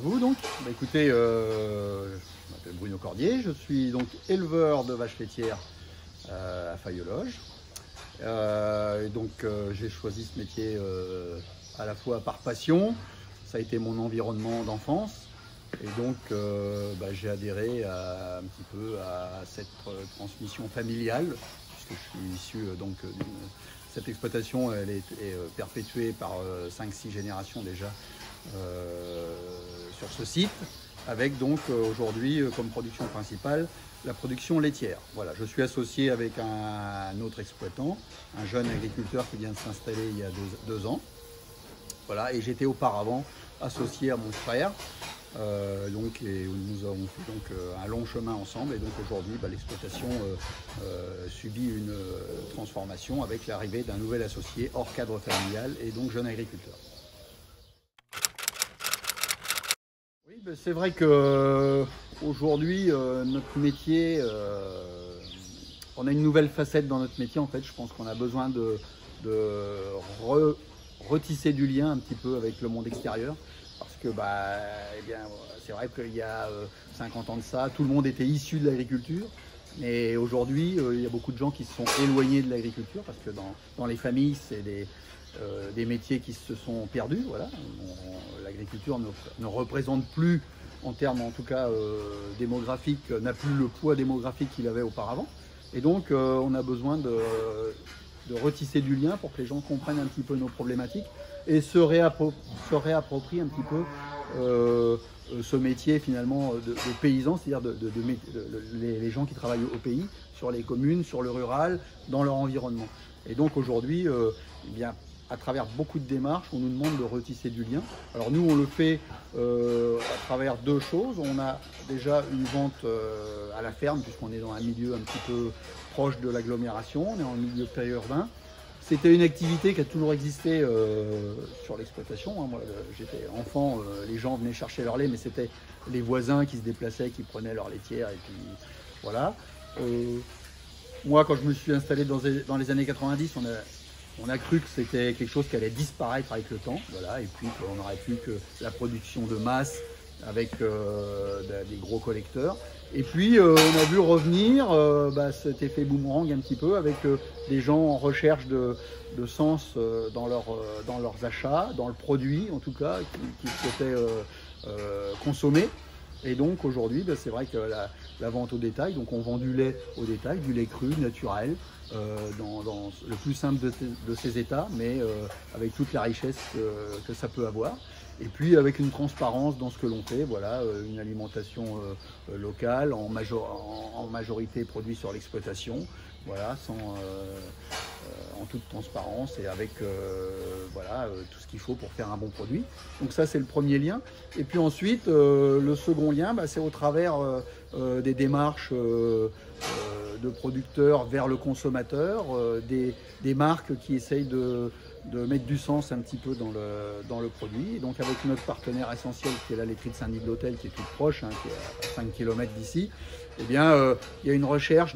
vous donc. Écoutez, je m'appelle Bruno Cordier, je suis donc éleveur de vaches laitières à Fayeux-Loges. J'ai choisi ce métier à la fois par passion, ça a été mon environnement d'enfance. Et donc j'ai adhéré un petit peu à cette transmission familiale, puisque je suis issu cette exploitation, elle est perpétuée par 5-6 générations déjà sur ce site, avec donc aujourd'hui comme production principale la production laitière. Voilà, je suis associé avec un autre exploitant, un jeune agriculteur qui vient de s'installer il y a deux ans. Voilà, et j'étais auparavant associé à mon frère. Et nous avons fait un long chemin ensemble, et donc aujourd'hui l'exploitation subit une transformation avec l'arrivée d'un nouvel associé hors cadre familial et donc jeune agriculteur. Oui, c'est vrai que aujourd'hui notre métier, on a une nouvelle facette dans notre métier en fait. Je pense qu'on a besoin de retisser du lien un petit peu avec le monde extérieur. Parce que c'est vrai qu'il y a 50 ans de ça, tout le monde était issu de l'agriculture. Mais aujourd'hui, il y a beaucoup de gens qui se sont éloignés de l'agriculture parce que dans les familles, c'est des métiers qui se sont perdus. Voilà. L'agriculture ne représente plus, en termes en tout cas démographiques, n'a plus le poids démographique qu'il avait auparavant. Et donc, on a besoin de retisser du lien pour que les gens comprennent un petit peu nos problématiques et se réapproprient un petit peu ce métier finalement de paysan, c'est-à-dire les gens qui travaillent au pays, sur les communes, sur le rural, dans leur environnement. Et donc aujourd'hui, à travers beaucoup de démarches, on nous demande de retisser du lien. Alors nous, on le fait à travers deux choses. On a déjà une vente à la ferme, puisqu'on est dans un milieu un petit peu proche de l'agglomération, on est en milieu périurbain. C'était une activité qui a toujours existé sur l'exploitation. Moi, j'étais enfant, les gens venaient chercher leur lait, mais c'était les voisins qui se déplaçaient, qui prenaient leur laitière, et puis voilà. Moi, quand je me suis installé dans les années 90, on a cru que c'était quelque chose qui allait disparaître avec le temps, voilà, et puis qu'on n'aurait plus que la production de masse avec des gros collecteurs. Et puis on a vu revenir cet effet boomerang un petit peu avec des gens en recherche de sens dans leurs achats, dans le produit en tout cas, qui souhaitaient consommer. Et donc aujourd'hui, c'est vrai que la vente au détail, donc on vend du lait au détail, du lait cru, naturel, dans le plus simple de ses états, mais avec toute la richesse que ça peut avoir. Et puis avec une transparence dans ce que l'on fait, voilà, une alimentation locale, en majorité produit sur l'exploitation, voilà, en toute transparence et avec tout ce qu'il faut pour faire un bon produit. Donc ça, c'est le premier lien. Et puis ensuite, le second lien, c'est au travers des démarches de producteurs vers le consommateur, des marques qui essayent de mettre du sens un petit peu dans le produit. Et donc avec notre partenaire essentiel qui est la laiterie de Saint-Denis-de-l'Hôtel, qui est toute proche, qui est à 5 km d'ici, il y a une recherche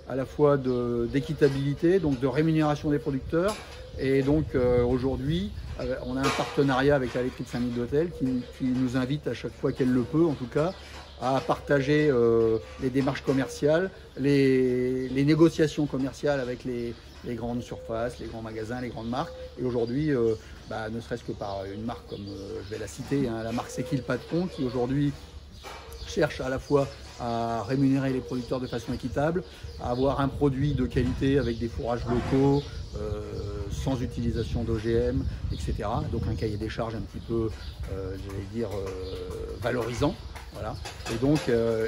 à la fois d'équitabilité, donc de rémunération des producteurs. Et donc aujourd'hui, on a un partenariat avec la laiterie de Saint-Denis-de-l'Hôtel qui nous invite à chaque fois qu'elle le peut, en tout cas, à partager les démarches commerciales, les négociations commerciales avec les grandes surfaces, les grands magasins, les grandes marques. Et aujourd'hui, ne serait-ce que par une marque comme, je vais la citer, la marque C'est qui le patron, qui aujourd'hui cherche à la fois à rémunérer les producteurs de façon équitable, à avoir un produit de qualité avec des fourrages locaux, sans utilisation d'OGM, etc. Donc un cahier des charges un petit peu, valorisant. Voilà.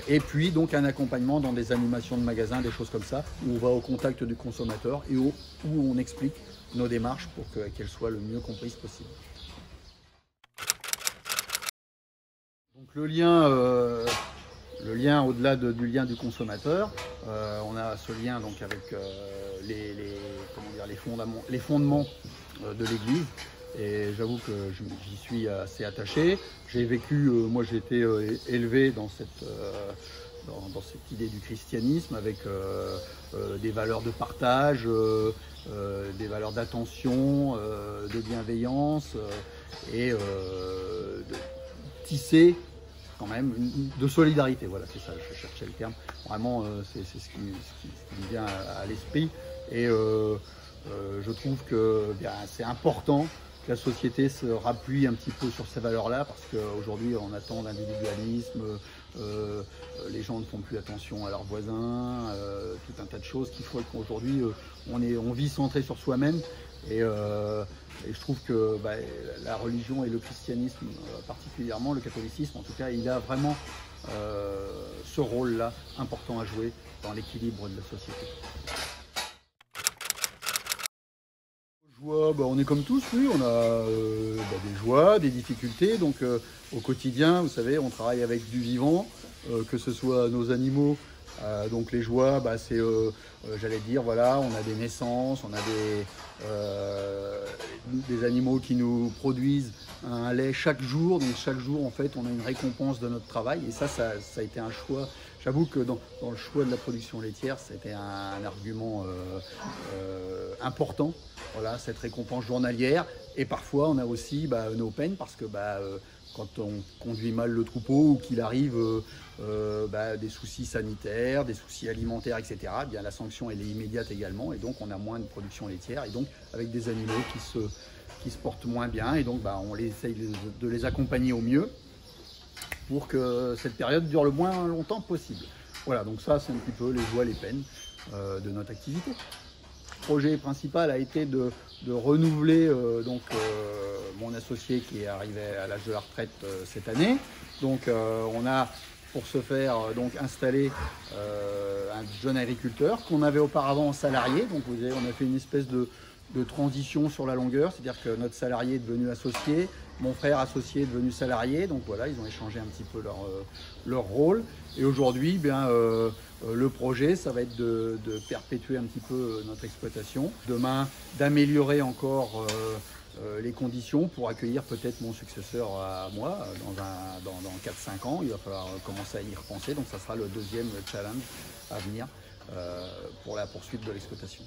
Et puis un accompagnement dans des animations de magasins, des choses comme ça, où on va au contact du consommateur et où on explique nos démarches pour qu'elles soient le mieux comprises possible. Donc le lien au-delà du lien du consommateur, on a ce lien donc avec les fondements de l'Église. Et j'avoue que j'y suis assez attaché. J'ai vécu, moi j'ai été élevé dans cette idée du christianisme avec des valeurs de partage, des valeurs d'attention, de bienveillance et de tisser quand même de solidarité. Voilà, c'est ça, je cherchais le terme. Vraiment, c'est ce qui me vient à l'esprit. Et je trouve que c'est important que la société se rappuie un petit peu sur ces valeurs-là, parce qu'aujourd'hui on attend l'individualisme, les gens ne font plus attention à leurs voisins, tout un tas de choses qui font qu'aujourd'hui on vit centré sur soi-même. Et je trouve que la religion et le christianisme particulièrement, le catholicisme en tout cas, il a vraiment ce rôle-là important à jouer dans l'équilibre de la société. Joie, on est comme tous, oui, on a des joies, des difficultés, donc au quotidien, vous savez, on travaille avec du vivant, que ce soit nos animaux, donc les joies, c'est, j'allais dire, voilà, on a des naissances, on a des animaux qui nous produisent un lait chaque jour, donc chaque jour, en fait, on a une récompense de notre travail, et ça a été un choix. J'avoue que dans le choix de la production laitière, c'était un argument important. Voilà, cette récompense journalière. Et parfois, on a aussi nos peines parce que quand on conduit mal le troupeau ou qu'il arrive des soucis sanitaires, des soucis alimentaires, etc., eh bien, la sanction elle est immédiate également. Et donc, on a moins de production laitière. Et donc, avec des animaux qui se portent moins bien. Et donc, on essaye de les accompagner au mieux pour que cette période dure le moins longtemps possible. Voilà, donc ça, c'est un petit peu les joies, les peines de notre activité. Le projet principal a été de renouveler mon associé qui est arrivé à l'âge de la retraite cette année. Donc on a pour ce faire installé un jeune agriculteur qu'on avait auparavant en salarié. Donc vous voyez, on a fait une espèce de transition sur la longueur, c'est-à-dire que notre salarié est devenu associé, mon frère associé est devenu salarié, donc voilà, ils ont échangé un petit peu leur rôle. Et aujourd'hui, le projet, ça va être de perpétuer un petit peu notre exploitation. Demain, d'améliorer encore les conditions pour accueillir peut-être mon successeur à moi dans 4-5 ans. Il va falloir commencer à y repenser, donc ça sera le deuxième challenge à venir pour la poursuite de l'exploitation.